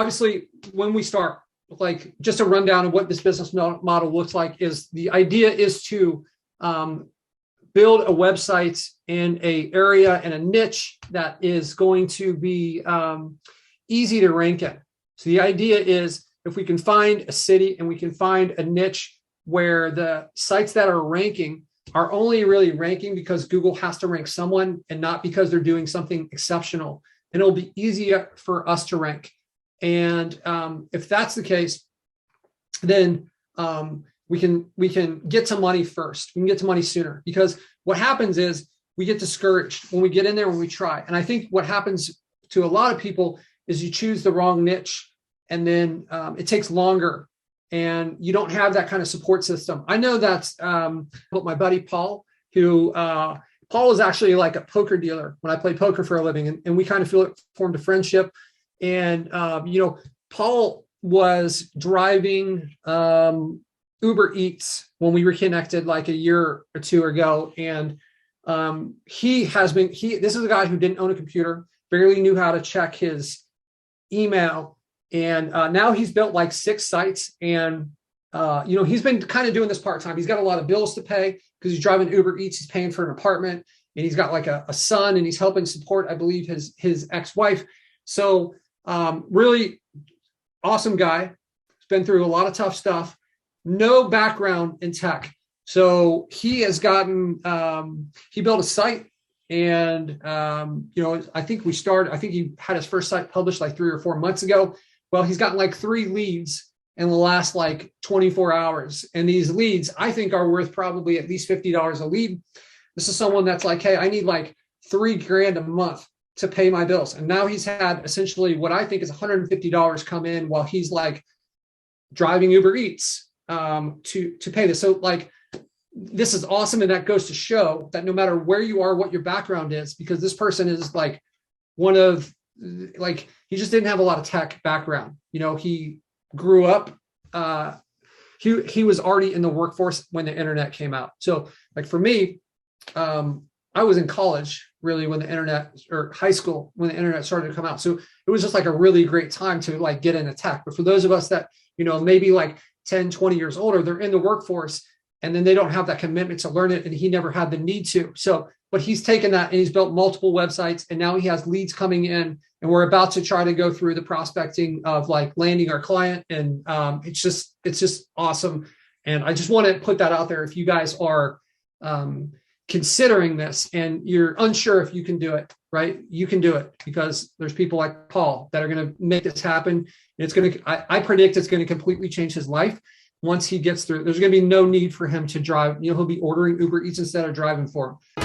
obviously when we start, like just a rundown of what this business model looks like is the idea is to build a website in a area and a niche that is going to be easy to rank in. So the idea is if we can find a city and we can find a niche where the sites that are ranking are only really ranking because Google has to rank someone and not because they're doing something exceptional, and it'll be easier for us to rank. And if that's the case, then we can get to money first. We can get to money sooner, because what happens is we get discouraged when we get in there, when we try. And I think what happens to a lot of people is you choose the wrong niche, and then it takes longer, and you don't have that kind of support system. I know that's what my buddy Paul, who Paul is actually like a poker dealer when I play poker for a living, and we kind of formed a friendship. And Paul was driving Uber Eats when we were connected like a year or two ago, and this is a guy who didn't own a computer, barely knew how to check his email. And now he's built like 6 sites, and he's been kind of doing this part-time. He's got a lot of bills to pay because he's driving Uber Eats. He's paying for an apartment, and he's got like a son, and he's helping support, I believe, his ex-wife. So really awesome guy. He's been through a lot of tough stuff, no background in tech. So he has gotten, he built a site, and, I think he had his first site published like 3 or 4 months ago. Well, he's gotten like 3 leads in the last like 24 hours. And these leads, I think, are worth probably at least $50 a lead. This is someone that's like, hey, I need like $3,000 a month to pay my bills. And now he's had essentially what I think is $150 come in while he's like driving Uber Eats to pay this. So like, this is awesome. And that goes to show that no matter where you are, what your background is, because this person is like he just didn't have a lot of tech background. He grew up, he was already in the workforce when the internet came out. So like for me, I was in college really when the internet, or high school when the internet started to come out. So it was just like a really great time to like get into tech. But for those of us that, maybe like 10, 20 years older, they're in the workforce, and then they don't have that commitment to learn it. And he never had the need to. So, but he's taken that and he's built multiple websites, and now he has leads coming in, and we're about to try to go through the prospecting of like landing our client. And it's just awesome. And I just want to put that out there. If you guys are considering this and you're unsure if you can do it, right? You can do it, because there's people like Paul that are going to make this happen. And I predict it's going to completely change his life. Once he gets through, there's going to be no need for him to drive. He'll be ordering Uber Eats instead of driving for him.